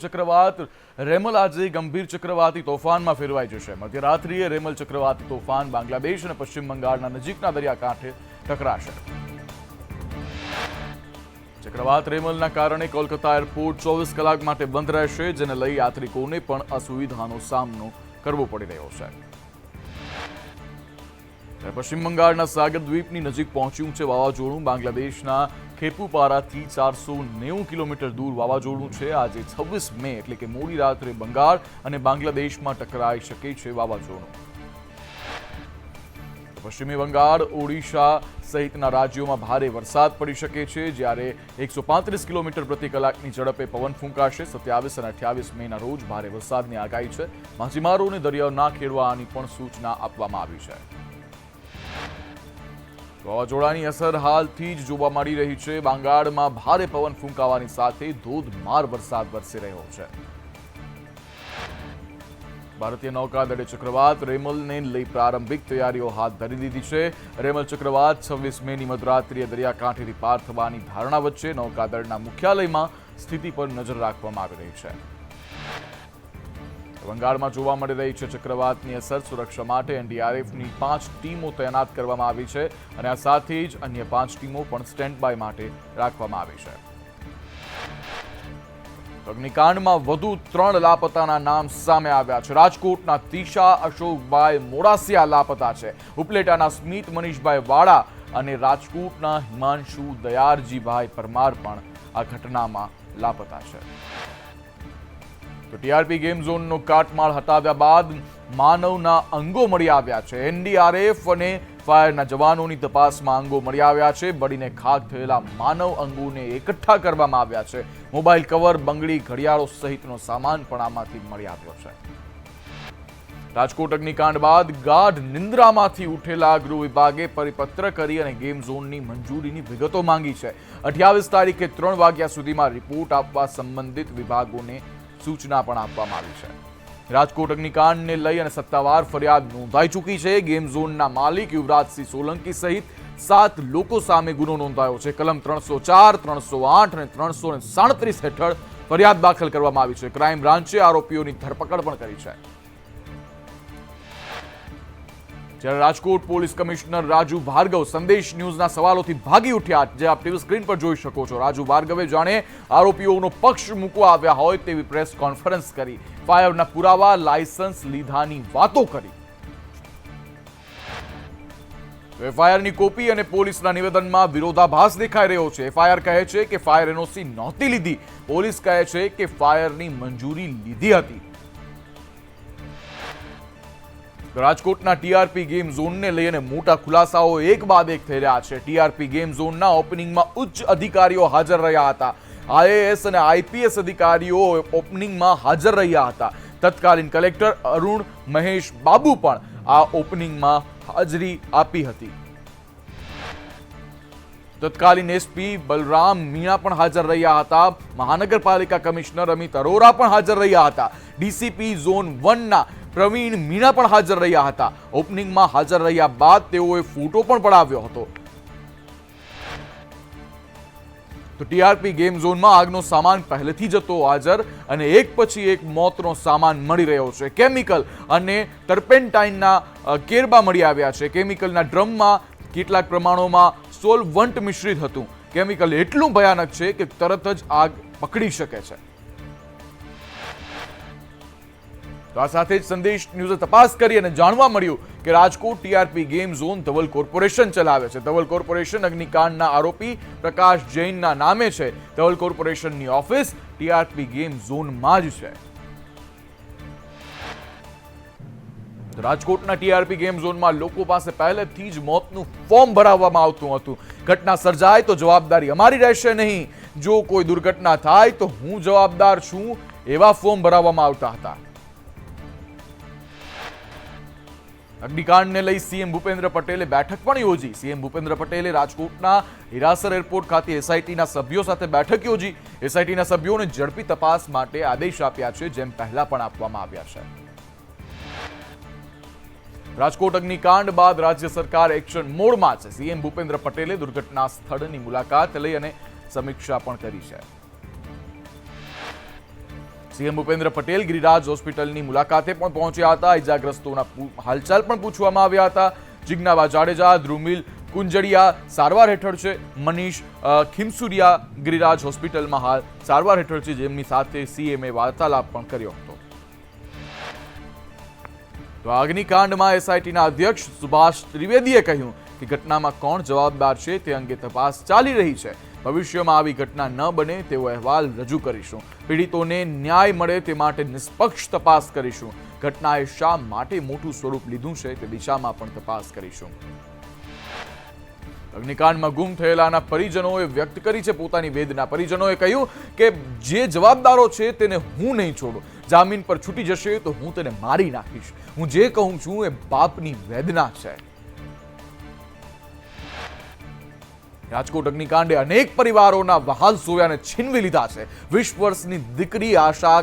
ચક્રવાત રેમલ આજે ગંભીર ચક્રવાતી તોફાનમાં ફેરવાઈ જશે. મધ્યરાત્રિએ રેમલ ચક્રવાતી તોફાન બાંગ્લાદેશ અને પશ્ચિમ બંગાળના નજીકના દરિયાકાંઠે ટકરાશે. ચક્રવાત રેમલના કારણે કોલકાતા એરપોર્ટ 24 કલાક માટે બંધ રહેશે, જેને લઈ યાત્રિકોને પણ અસુવિધાનો સામનો કરવો પડી રહ્યો છે. પશ્ચિમ બંગાળના સાગર દ્વીપની નજીક પહોંચ્યું છે વાવાઝોડું. બાંગ્લાદેશના ખેપુપારાથી 490 કિલોમીટર દૂર વાવાઝોડું છે. આજે 26 મે એટલે કે મોડી રાત્રે બંગાળ અને બાંગ્લાદેશમાં ટકરાઈ શકે છે વાવાઝોડું. પશ્ચિમી બંગાળ, ઓડિશા સહિતના રાજ્યોમાં ભારે વરસાદ પડી શકે છે, જ્યારે 135 કિલોમીટર પ્રતિ કલાકની ઝડપે પવન ફૂંકાશે. 27 અને 28 મેના રોજ ભારે વરસાદની આગાહી છે. માછીમારોને દરિયો ના ખેડવાની પણ સૂચના આપવામાં આવી છે. વાવાઝોડાની અસર હાલથી જ જોવા મળી રહી છે. બંગાળમાં ભારે પવન ફૂંકાવાની સાથે ધોધમાર વરસાદ વરસી રહ્યો છે. ભારતીય નૌકાદળે ચક્રવાત રેમલને લઈ પ્રારંભિક તૈયારીઓ હાથ ધરી દીધી છે. રેમલ ચક્રવાત 26 મેની મધરાત્રિએ દરિયાકાંઠેથી પાર થવાની ધારણા વચ્ચે નૌકાદળના મુખ્યાલયમાં સ્થિતિ પર નજર રાખવામાં આવી રહી છે. બંગાળમાં જોવા મળી રહી છે ચક્રવાતની અસર. સુરક્ષા માટે એનડીઆરએફની 5 ટીમો તૈનાત કરવામાં આવી છે અને આ સાથે જ અન્ય 5 ટીમો પણ સ્ટેન્ડ બાય માટે રાખવામાં આવી છે. અગ્નિકાંડમાં વધુ 3 લાપતાના નામ સામે આવ્યા છે. રાજકોટના તીશા અશોકભાઈ મોડાસિયા લાપતા છે. ઉપલેટાના સ્મિત મનીષભાઈ વાળા અને રાજકોટના હિમાંશુ દયારજીભાઈ પરમાર પણ આ ઘટનામાં લાપતા છે. તો ટીઆરપી ગેમ ઝોનનો કાટમાળ હટાવ્યા બાદ માનવના અંગો મળી આવ્યા છે. એનડીઆરએફ અને ફાયરના જવાનોની તપાસમાં અંગો મળી આવ્યા છે. બળીને ખાક થયેલા માનવ અંગોને એકઠા કરવામાં આવ્યા છે. મોબાઈલ કવર, બંગડી, ઘડિયાળો સહિતનો સામાન પણ આમાંથી મળી આવ્યો છે. રાજકોટ અગ્નિકાંડ બાદ ગાઢ નિંદ્રામાંથી ઉઠેલા ગૃહ વિભાગે પરિપત્ર કરી અને ગેમ ઝોનની મંજૂરીની વિગતો માંગી છે. 28 તારીખે 3 વાગ્યા સુધીમાં રિપોર્ટ આપવા સંબંધિત વિભાગોને સૂચના પણ આપવામાં આવી છે. રાજકોટ અગ્નિકાંડને લઈ અને સત્તાવાર ફરિયાદ નોંધાઈ ચૂકી છે. ગેમ ઝોનના માલિક યુવરાજસિંહ સોલંકી સહિત 7 લોકો સામે ગુનો નોંધાયો છે. કલમ 304, 308 અને 337 હેઠળ ફરિયાદ દાખલ કરવામાં આવી છે. ક્રાઇમ બ્રાન્ચે આરોપીઓની ધરપકડ પણ કરી છે. જ્યારે રાજકોટ પોલીસ કમિશનર રાજુ ભાર્ગવ સંદેશ ન્યૂઝના સવાલોથી ભાગી ઉઠ્યા, જે આપ ટીવી સ્ક્રીન પર જોઈ શકો છો. રાજુ ભાર્ગવે જાણે આરોપીઓનો પક્ષ મૂકવા આવ્યા હોય તેવી પ્રેસ કોન્ફરન્સ કરી. ફાયરના પુરાવા, લાયસન્સ લીધાની વાતો કરી. એફઆઈઆરની કોપી અને પોલીસના નિવેદનમાં વિરોધાભાસ દેખાઈ રહ્યો છે. એફઆઈઆર કહે છે કે ફાયર એનઓસી નહોતી લીધી. પોલીસ કહે છે કે ફાયરની મંજૂરી લીધી હતી. રાજકોટના ટીઆરપી ગેમ ઝોનને લઈને મોટા ખુલાસાઓ એક બાદ એક થઈ રહ્યા છે. ટીઆરપી ગેમ ઝોનના ઓપનિંગમાં ઉચ્ચ અધિકારીઓ હાજર રહ્યા હતા. આઈએએસ અને આઈપીએસ અધિકારીઓ ઓપનિંગમાં હાજર રહ્યા હતા. તત્કાલીન કલેક્ટર અરુણ મહેશ બાબુ પણ આ ઓપનિંગમાં હાજરી આપી હતી. તત્કાલીન એસપી બલરામ મીણા પણ હાજર રહ્યા હતા. મહાનગરપાલિકા કમિશનર અમિત અરોરા પણ હાજર રહ્યા હતા. ડીસીપી ઝોન 1ના પ્રવીણ મીણા પણ હાજર રહ્યા હતા. ઓપનિંગમાં હાજર રહ્યા બાદ તેઓએ ફોટો પણ પડાવ્યો હતો. તો ટીઆરપી ગેમ ઝોનમાં આગનો સામાન પહેલેથી જ હતો હાજર અને એક પછી એક મોતનો સામાન મળી રહ્યો છે. કેમિકલ અને ટર્પેન્ટાઇનના કેરબા મળી આવ્યા છે. કેમિકલના ડ્રમમાં કેટલાક પ્રમાણોમાં સોલ્વન્ટ મિશ્રિત હતું. કેમિકલ એટલું ભયાનક છે કે તરત જ આગ પકડી શકે છે. તો આ સાથે જ સંદેશ ન્યૂઝે તપાસ કરી અને જાણવા મળ્યું કે Rajkot TRP game zone Dhaval corporation ચલાવે છે. ધવલ કોર્પોરેશન અગ્નિકાંડના આરોપી પ્રકાશ જૈનના નામે છે. ધવલ કોર્પોરેશનની ઓફિસ ટીઆરપી ગેમ ઝોનમાં જ છે. રાજકોટના ટીઆરપી ગેમ ઝોનમાં લોકો પાસે પહેલેથી જ મોતનું ફોર્મ ભરાવવામાં આવતું હતું. ઘટના સર્જાય તો જવાબદારી અમારી રહેશે નહીં. જો કોઈ દુર્ઘટના થાય તો હું જવાબદાર છું, એવા ફોર્મ ભરાવવામાં આવતા હતા. અગ્નિકાંડને લઈ સીએમ ભૂપેન્દ્ર પટેલે બેઠક પણ યોજી. સીએમ ભૂપેન્દ્ર પટેલે રાજકોટના હિરાસર એરપોર્ટ ખાતે એસઆઈટીના સભ્યો સાથે બેઠક યોજી. એસઆઈટીના સભ્યોને ઝડપી તપાસ માટે આદેશ આપ્યા છે, જેમ પહેલા પણ આપવામાં આવ્યા છે. રાજકોટ અગ્નિકાંડ બાદ રાજ્ય સરકાર એક્શન મોડમાં છે. સીએમ ભૂપેન્દ્ર પટેલે દુર્ઘટના સ્થળની મુલાકાત લઈ અને સમીક્ષા પણ કરી છે. સીએમ ભૂપેન્દ્ર પટેલ ગિરિરાજ હોસ્પિટલની મુલાકાતે પણ પહોંચ્યા હતા. ઇજાગ્રસ્તોના હાલચાલ પણ પૂછવામાં આવ્યા હતા. જિજ્ઞાબા જાડેજા, ધ્રુમિલ કુંજડિયા સારવાર હેઠળ છે. મનીષ ખીમસુરિયા ગિરિરાજ હોસ્પિટલમાં હાલ સારવાર હેઠળ છે, જેમની સાથે સીએમએ વાર્તાલાપ પણ કર્યો હતો. તો અગ્નિકાંડમાં એસઆઈટીના અધ્યક્ષ સુભાષ ત્રિવેદીએ કહ્યું કે ઘટનામાં કોણ જવાબદાર છે તે અંગે તપાસ ચાલી રહી છે. ભવિષ્યમાં આવી ઘટના ન બને તેવો અહેવાલ રજૂ કરીશું. પીડિતોને ન્યાય મળે તે માટે નિષ્પક્ષ તપાસ કરીશું. ઘટનાએ શા માટે મોટું સ્વરૂપ લીધું છે તે દિશામાં પણ તપાસ કરીશું. અગ્નિકાંડમાં ગુમ થયેલાના પરિજનોએ વ્યક્ત કરી છે પોતાની વેદના. પરિજનોએ કહ્યું કે જે જવાબદારો છે તેને હું નહીં છોડું. જામીન પર છૂટી જશે તો હું તેને મારી નાખીશ. હું જે કહું છું એ બાપની વેદના છે. રાજકોટ અગ્નિકાંડે અનેક પરિવારોના વહાલ સોયાને છીનવી લીધા છે. 20 વર્ષની દીકરી આશા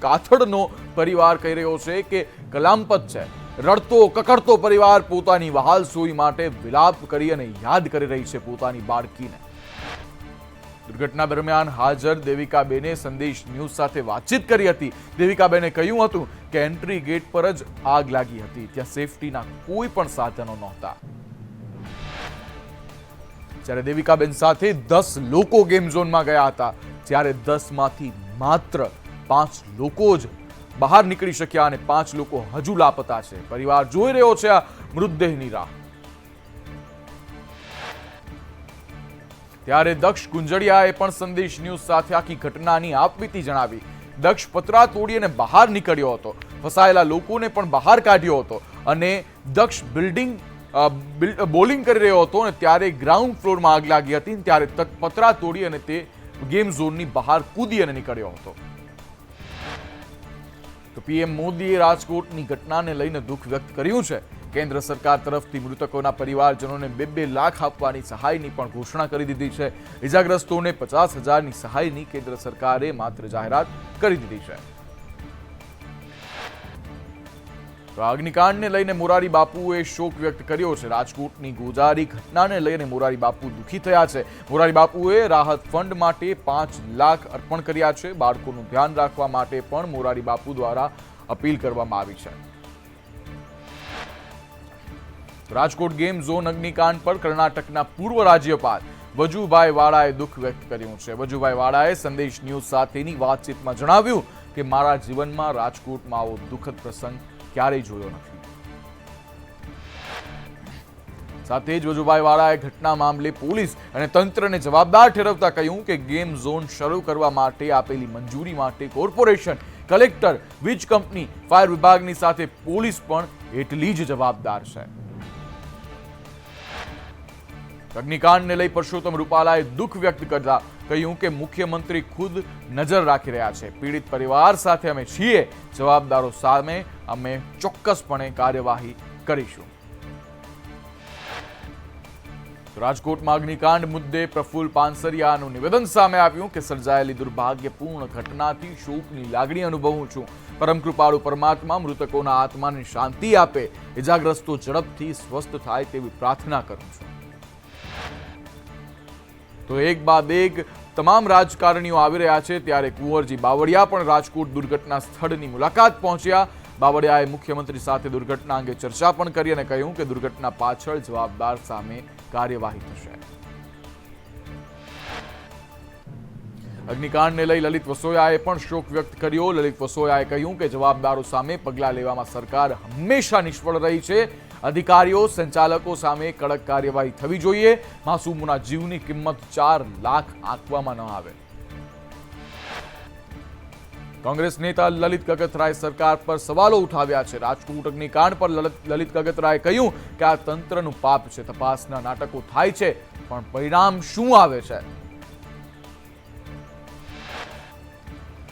કાથડનો પરિવાર કહી રહ્યો છે કે કલામપત છે. રડતો કકડતો પરિવાર પોતાની વહાલ સોઈ માટે વિલાપ કરી અને યાદ કરી રહી છે પોતાની બાળકીને. દુર્ઘટના દરમિયાન હાજર દેવિકાબેને સંદેશ ન્યૂઝ સાથે વાતચીત કરી હતી. દેવિકાબેને કહ્યું હતું કે એન્ટ્રી ગેટ પર જ આગ લાગી હતી. ત્યાં સેફટીના કોઈ પણ સાધનો નહોતા. જ્યારે દેવિકાબેન સાથે 10 લોકો ગેમ ઝોનમાં ગયા હતા, ત્યારે 10 માંથી માત્ર 5 લોકો જ બહાર નીકળી શક્યા અને 5 લોકો હજુ લાપતા છે. પરિવાર જોઈ રહ્યો છે આ મૃતદેહની રાહ. ત્યારે દક્ષ કુંજડિયાએ પણ સંદેશ ન્યૂઝ સાથે આખી ઘટનાની આપવીતી જણાવી. દક્ષ પતરા તોડી અને બહાર નીકળ્યો હતો. ફસાયેલા લોકોને પણ બહાર કાઢ્યો હતો અને દક્ષ બોલિંગ કરી રહ્યો હતો અને ત્યારે ગ્રાઉન્ડ ફ્લોરમાં આગ લાગી હતી. ત્યારે પતરા તોડી અને તે ગેમ ઝોનની બહાર કૂદી અને નીકળ્યો હતો. તો પીએમ મોદીએ રાજકોટની ઘટનાને લઈને દુઃખ વ્યક્ત કર્યું છે. કેન્દ્ર સરકાર તરફથી મૃતકોના પરિવારજનોને 2-2 લાખ આપવાની સહાયની પણ ઘોષણા કરી દીધી છે. ઇજાગ્રસ્તોને 50,000ની સહાયની કેન્દ્ર સરકારે માત્ર જાહેરાત કરી દીધી છે. તો અગ્નિકાંડને લઈને મોરારી બાપુએ શોક વ્યક્ત કર્યો છે. રાજકોટની ગોઝારી ઘટનાને લઈને મોરારી બાપુ દુઃખી થયા છે. મોરારી બાપુએ રાહત ફંડ માટે 5 લાખ અર્પણ કર્યા છે. બાળકોનું ધ્યાન રાખવા માટે પણ મોરારી બાપુ દ્વારા અપીલ કરવામાં આવી છે. રાજકોટ ગેમ ઝોન અગ્નિકાંડ પર કર્ણાટકના પૂર્વ રાજ્યપાલ વજુભાઈ વાળાએ દુઃખ વ્યક્ત કર્યું છે. વજુભાઈ વાળાએ સંદેશ ન્યૂઝ સાથેની વાતચીતમાં જણાવ્યું કે મારા જીવનમાં રાજકોટમાં આવો દુઃખદ પ્રસંગ ક્યારેય જોયો નથી. સાથે જ વજુભાઈ વાળાએ ઘટના મામલે પોલીસ અને તંત્રને જવાબદાર ઠેરવતા કહ્યું કે ગેમ ઝોન શરૂ કરવા માટે આપેલી મંજૂરી માટે કોર્પોરેશન, કલેક્ટર, વીજ કંપની, ફાયર વિભાગની સાથે પોલીસ પણ એટલી જ જવાબદાર છે. અગ્નિકાંડને લઈ પરસોત્તમ રૂપાલાએ દુઃખ વ્યક્ત કરતા કહ્યું કે મુખ્યમંત્રી ખુદ નજર રાખી રહ્યા છે. પીડિત પરિવાર સાથે અમે છીએ. જવાબદારો સામે અમે ચોક્કસપણે કાર્યવાહી કરીશું. રાજકોટમાં અગ્નિકાંડ મુદ્દે પ્રફુલ્લ પાનસરિયાનું નિવેદન સામે આવ્યું કે સર્જાયેલી દુર્ભાગ્યપૂર્ણ ઘટનાથી શોકની લાગણી અનુભવું છું. પરમ કૃપાળુ પરમાત્મા મૃતકોના આત્માને શાંતિ આપે. ઇજાગ્રસ્તો ઝડપથી સ્વસ્થ થાય તેવી પ્રાર્થના કરું છું. તો એક બાદ એક તમામ રાજકારણીઓ આવી રહ્યા છે. ત્યારે કુંવરજી બાવળિયા પણ રાજકોટ દુર્ઘટના સ્થળની મુલાકાત પહોંચ્યા. બાવળિયાએ મુખ્યમંત્રી સાથે દુર્ઘટના અંગે ચર્ચા પણ કરી અને કહ્યું કે દુર્ઘટના પાછળ જવાબદાર સામે કાર્યવાહી થશે. અગ્નિકાંડને લઈ લલિત વસોયાએ પણ શોક વ્યક્ત કર્યો. લલિત વસોયાએ કહ્યું કે જવાબદારો સામે પગલાં લેવામાં સરકાર હંમેશા નિષ્ફળ રહી છે. અધિકારીઓ, સંચાલકો સામે કડક કાર્યવાહી થવી જોઈએ. માસૂમોના જીવની કિંમત 4 લાખ આંકવામાં ન આવે. કોંગ્રેસ નેતા લલિત કગથરાએ સરકાર પર સવાલો ઉઠાવ્યા છે. રાજકોટ અગ્નિકાંડ પર લલિત કગથરાએ કહ્યું કે આ તંત્રનું પાપ છે. તપાસના નાટકો થાય છે પણ પરિણામ શું આવે છે?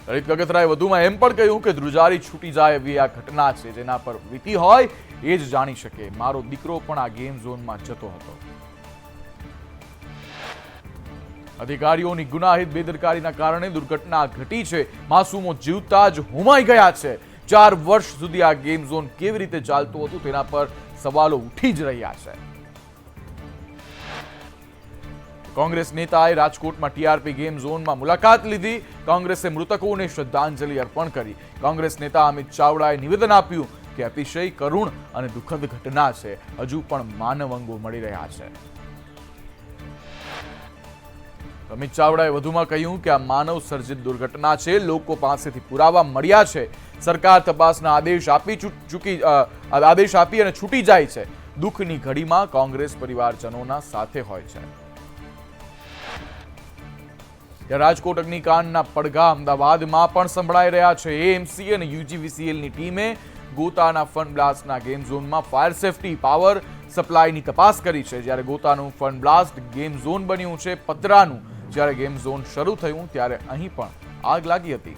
લલિત કગથરાએ વધુમાં એમ પણ કહ્યું કે ધ્રુજારી છૂટી જાય એવી આ ઘટના છે. જેના પર વીતી હોય એ જ જાણી શકે. મારો દીકરો પણ આ ગેમ ઝોનમાં જતો હતો. અધિકારીઓની ગુનાહિત બેદરકારીના કારણે દુર્ઘટના ઘટી છે. માસૂમો જીવતા જ હોમાઈ ગયા છે. 4 વર્ષ સુધી આ ગેમ ઝોન કેવી રીતે ચાલતું હતું તેના પર સવાલો ઉઠી જ રહ્યા છે. કોંગ્રેસ નેતાએ રાજકોટમાં ટીઆરપી ગેમ ઝોનમાં મુલાકાત લીધી. કોંગ્રેસે મૃતકોને શ્રદ્ધાંજલિ અર્પણ કરી. કોંગ્રેસ નેતા અમિત ચાવડાએ નિવેદન આપ્યું કે અતિશય કરુણ અને દુઃખદ ઘટના છે. હજુ પણ માનવ અંગો મળી રહ્યા છે. અમિત ચાવડાએ વધુમાં કહ્યું કે આ માનવ સર્જિત દુર્ઘટના છે. લોકો પાસેથી પુરાવા મળ્યા છે. સરકાર તપાસના આદેશ આપી અને છૂટી જાય છે. દુઃખની ઘડીમાં કોંગ્રેસ પરિવારજનોના સાથે હોય છે. રાજકોટ અગ્નિકાંડના પડઘા અમદાવાદમાં પણ સંભળાઈ રહ્યા છે. એએમસી અને યુજીવીસીએલની ટીમે ગોતાના ફન બ્લાસ્ટના ગેમ ઝોનમાં ફાયર સેફટી પાવર સપ્લાયની તપાસ કરી છે. જ્યારે ગોતાનું ફન બ્લાસ્ટ ગેમ ઝોન બન્યું છે. પતરાનું જ્યારે ગેમ ઝોન શરૂ થયું ત્યારે અહીં પણ આગ લાગી હતી.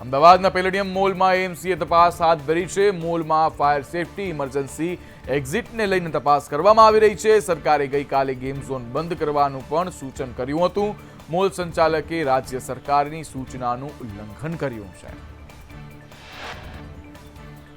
અમદાવાદના પેલેડિયમ મોલમાં એએમસીએ તપાસ હાથ ધરી છે. મોલમાં ફાયર સેફટી ઇમરજન્સી એક્ઝિટને લઈને તપાસ કરવામાં આવી રહી છે. સરકારે ગઈકાલે ગેમ ઝોન બંધ કરવાનું પણ સૂચન કર્યું હતું. મોલ સંચાલકે રાજ્ય સરકારની સૂચનાનું ઉલ્લંઘન કર્યું છે.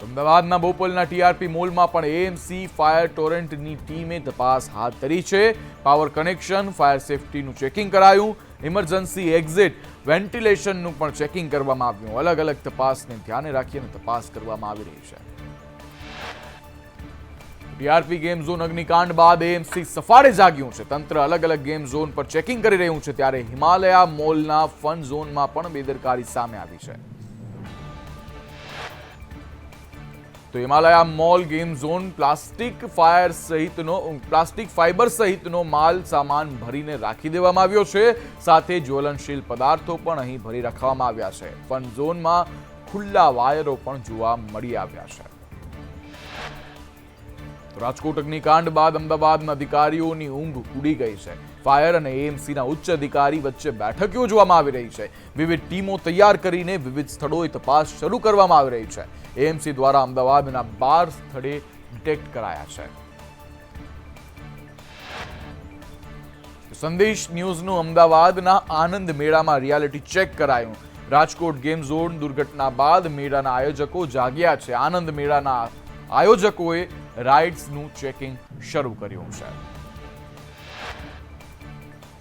અમદાવાદના બોપલના ટીઆરપી મોલમાં પણ એએમસી ફાયર ટોરેન્ટની ટીમે તપાસ હાથ ધરી છે. પાવર કનેક્શન, ફાયર સેફટીનું ચેકિંગ કરાયું. ઇમરજન્સી એક્ઝિટ, વેન્ટિલેશનનું પણ ચેકિંગ કરવામાં આવ્યું. અલગ અલગ તપાસને ધ્યાને રાખીને તપાસ કરવામાં આવી રહી છે. ટીઆરપી ગેમ ઝોન અગ્નિકાંડ બાદ એએમસી સફાળે જાગ્યું છે. તંત્ર અલગ અલગ ગેમ ઝોન પર ચેકિંગ કરી રહ્યું છે. ત્યારે હિમાલયા મોલના ફન ઝોનમાં પણ બેદરકારી સામે આવી છે. તો Himalaya mall game zone plastic fibre સહિતનો માલ સામાન ભરીને રાખી દેવામાં આવ્યો છે. સાથે જ્વલનશીલ પદાર્થો પણ અહીં ભરી રાખવામાં આવ્યા છે. ફન ઝોનમાં ખુલ્લા વાયરો પણ જોવા મળી આવ્યા છે. રાજકોટ અગ્નિકાંડ બાદ અમદાવાદના અધિકારીઓની ઊંઘ ઉડી ગઈ છે. ફાયર અને એએમસીના ઉચ્ચ અધિકારી વચ્ચે બેઠક યોજવામાં આવી રહી છે. વિવિધ ટીમો તૈયાર કરીને વિવિધ સ્થળોએ તપાસ શરૂ કરવામાં આવી રહી છે. એએમસી દ્વારા અમદાવાદના 12 સ્થળે ડિટેક્ટ કરાયા છે. સંદેશ ન્યૂઝનું અમદાવાદના આનંદ મેળામાં રિયાલિટી ચેક કરાયું. રાજકોટ ગેમ ઝોન દુર્ઘટના બાદ મેળાના આયોજકો જાગ્યા છે. આનંદ મેળાના આયોજકોએ રાઇડ્સનું ચેકિંગ શરૂ કર્યું છે.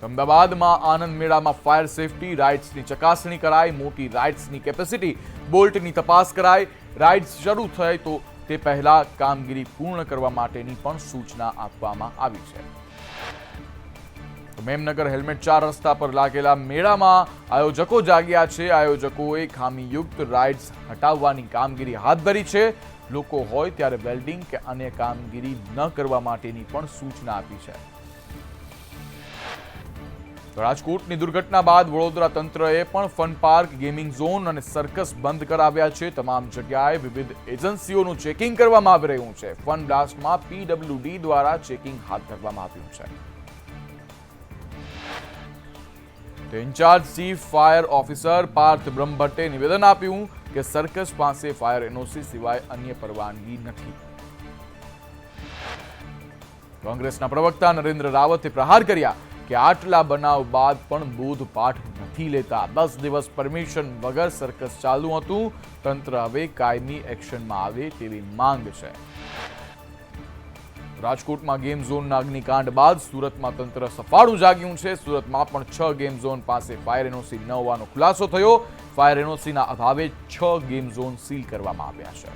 અમદાવાદમાં આનંદ મેળામાં ફાયર સેફટી રાઇડ્સની ચકાસણી કરાઈ. મોટી રાઇડ્સની કેપેસિટી, બોલ્ટની તપાસ કરાઈ. રાઇડ્સ શરૂ થાય તો તે પહેલા કામગીરી પૂર્ણ કરવા માટેની પણ સૂચના આપવામાં આવી છે. મેમનગર હેલ્મેટ 4 રસ્તા પર લાગેલા મેળામાં આયોજકો જાગ્યા છે. આયોજકોએ ખામીયુક્ત રાઇડ્સ હટાવવાની કામગીરી હાથ ધરી છે. લોકો હોય ત્યારે વેલ્ડિંગ કે અન્ય કામગીરી ન કરવા માટેની પણ સૂચના આપી છે. રાજકોટની દુર્ઘટના બાદ વડોદરા તંત્રએ પણ ફન પાર્ક, ગેમિંગ ઝોન અને સર્કસ બંધ કરાવ્યા છે. તમામ જગ્યાએ વિવિધ એજન્સીઓનું ચેકિંગ કરવામાં આવી રહ્યું છે. ફન બ્લાસ્ટમાં પીડબ્લ્યુડી દ્વારા ચેકિંગ હાથ ધરવામાં આવ્યું છે. In-charge chief fire officer Parth બ્રહ્મભટ્ટે નિવેદન આપ્યું કે સર્કસ પાસે ફાયર એનઓસી સિવાય અન્ય પરવાનગી નથી. કોંગ્રેસના પ્રવક્તા નરેન્દ્ર રાવતે પ્રહાર કર્યા કે આટલા બનાવ બાદ પણ બોધપાઠ નથી લેતા. 10 દિવસ પરમિશન વગર સર્કસ ચાલુ હતું. તંત્ર હવે કાયમી એક્શનમાં આવે તેવી માંગ છે. રાજકોટમાં ગેમ ઝોનના અગ્નિકાંડ બાદ સુરતમાં તંત્ર સફાળું જાગ્યું છે. સુરતમાં પણ 6 ગેમ ઝોન પાસે ફાયર એનઓસી ન હોવાનો ખુલાસો થયો. ફાયર એનઓસીના અભાવે 6 ગેમ ઝોન સીલ કરવામાં આવ્યા છે.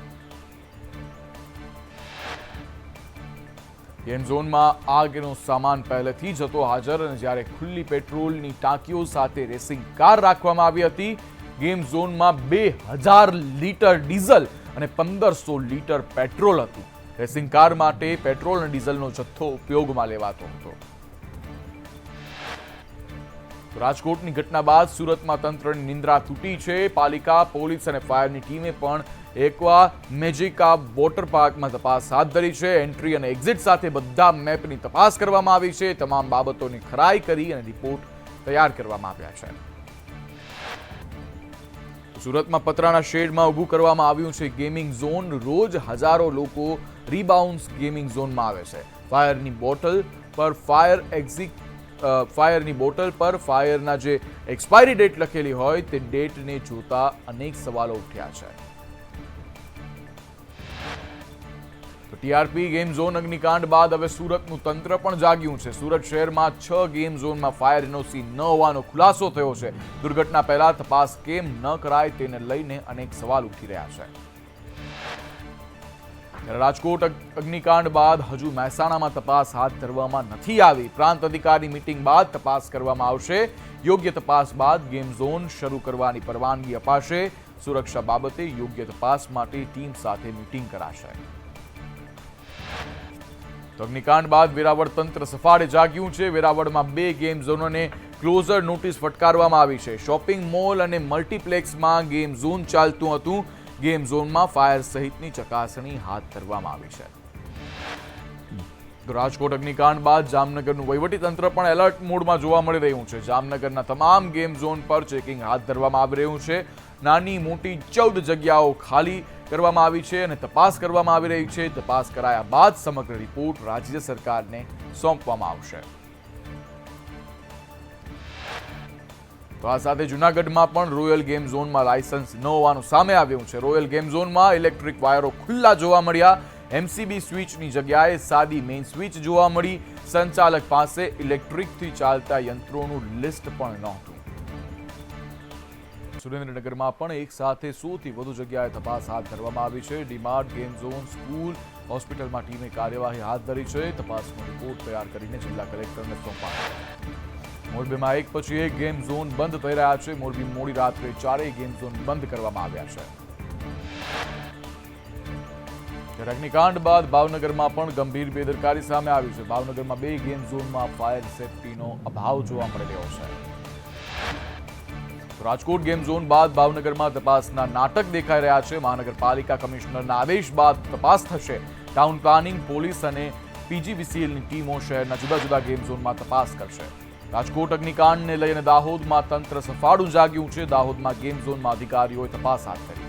ગેમ ઝોનમાં આગનો સામાન પહેલેથી જ હતો હાજર અને જ્યારે ખુલ્લી પેટ્રોલની ટાંકીઓ સાથે રેસિંગ કાર રાખવામાં આવી હતી. ગેમ ઝોનમાં 2000 લીટર ડીઝલ અને 1500 લીટર પેટ્રોલ હતું. રેસિંગ કાર માટે પેટ્રોલ અને ડીઝલનો જથ્થો ઉપયોગમાં લેવાતો હતો. રાજકોટની ઘટના બાદ સુરતમાં તંત્રની નિંદ્રા તૂટી છે. પાલિકા, પોલીસ અને ફાયરની ટીમે પણ એકવા મેજિકા વોટર પાર્કમાં તપાસ હાથ ધરી છે. એન્ટ્રી અને એક્ઝિટ સાથે બધા મેપની તપાસ કરવામાં આવી છે. તમામ બાબતોની ખરાઈ કરી અને રિપોર્ટ તૈયાર કરવામાં આવ્યા છે. સુરતમાં પતરાના શેડમાં ઊભું કરવામાં આવ્યું છે ગેમિંગ ઝોન. રોજ હજારો લોકો રીબાઉન્સ ગેમિંગ ઝોનમાં આવે છે. ફાયરની બોટલ પર ફાયરના જે એક્સપાયરી ડેટ લખેલી હોય તે ડેટને જોતા અનેક સવાલો ઉઠ્યા છે. ટીઆરપી ગેમ ઝોન અગ્નિકાંડ બાદ હવે સુરતનું તંત્ર પણ જાગ્યું છે. સુરત શહેરમાં 6 ગેમ ઝોનમાં ફાયર એનઓસી ન હોવાનો ખુલાસો થયો છે. દુર્ઘટના પહેલા તપાસ કેમ ન કરાય તેને લઈને અનેક સવાલ ઉઠી રહ્યા છે. રાજકોટ અગ્નિકાંડ બાદ હજુ મહેસાણામાં તપાસ હાથ ધરવામાં નથી આવી. પ્રાંત અધિકારી મીટિંગ બાદ તપાસ કરવામાં આવશે. યોગ્ય તપાસ બાદ ગેમ ઝોન શરૂ કરવાની પરવાનગી અપાશે. સુરક્ષા બાબતે યોગ્ય તપાસ માટે ટીમ સાથે મીટિંગ કરાશે. તો અગ્નિકાંડ બાદ વેરાવળ તંત્ર સફાળે જાગ્યું છે. વેરાવળમાં 2 ગેમ ઝોનોને ક્લોઝર નોટિસ ફટકારવામાં આવી છે. શોપિંગ મોલ અને મલ્ટીપ્લેક્સમાં ગેમ ઝોન ચાલતું હતું. ગેમ ઝોનમાં ફાયર સહિતની ચકાસણી હાથ ધરવામાં આવી છે. રાજકોટ અગ્નિકાંડ બાદ જામનગરનું વહીવટીતંત્ર પણ એલર્ટ મોડમાં જોવા મળી રહ્યું છે. જામનગરના તમામ ગેમ ઝોન પર ચેકિંગ હાથ ધરવામાં આવી રહ્યું છે. નાની મોટી 14 જગ્યાઓ ખાલી કરવામાં આવી છે અને તપાસ કરવામાં આવી રહી છે. તપાસ કરાયા બાદ સમગ્ર રિપોર્ટ રાજ્ય સરકારને સોંપવામાં આવશે. તો આ સાથે જૂનાગઢમાં પણ રોયલ ગેમ ઝોનમાં લાયસન્સ ન હોવાનું સામે આવ્યું છે. રોયલ ગેમ ઝોનમાં ઇલેક્ટ્રિક વાયરો ખુલ્લા જોવા મળ્યા. એમસીબી સ્વિચની જગ્યાએ સાદી મેઇન સ્વિચ જોવા મળી. સંચાલક પાસે ઇલેક્ટ્રિકથી ચાલતા યંત્રોનું લિસ્ટ પણ નહોતું. સુરેન્દ્રનગરમાં પણ એક સાથે 100 થી વધુ જગ્યાએ તપાસ હાથ ધરવામાં આવી છે. ડીમાર્ટ, ગેમ ઝોન, સ્કૂલ, હોસ્પિટલમાં ટીમે કાર્યવાહી હાથ ધરી છે. તપાસનો રિપોર્ટ તૈયાર કરીને જિલ્લા કલેક્ટરને સોંપાયો. મોરબીમાં એક પછી એક ગેમ ઝોન બંધ થઈ રહ્યા છે. મોરબી મોડી રાત્રે 4 ગેમ ઝોન બંધ કરવામાં આવ્યા છે. અગ્નિકાંડ બાદ ભાવનગરમાં પણ ગંભીર બેદરકારી સામે આવી છે. ભાવનગરમાં 2 ગેમ ઝોનમાં ફાયર સેફટીનો અભાવ જોવા મળી રહ્યો છે. રાજકોટ ગેમ ઝોન બાદ ભાવનગરમાં તપાસના નાટક દેખાઈ રહ્યા છે. મહાનગરપાલિકા કમિશનરના આદેશ બાદ તપાસ થશે. ટાઉન પ્લાનિંગ, પોલીસ અને પીજીવીસીએલની ટીમો શહેરના જુદા જુદા ગેમ ઝોનમાં તપાસ કરશે. રાજકોટ અગ્નિકાંડને લઈને દાહોદમાં તંત્ર સફાળું જાગ્યું છે. દાહોદમાં ગેમ ઝોનમાં અધિકારીઓએ તપાસ હાથ ધરી.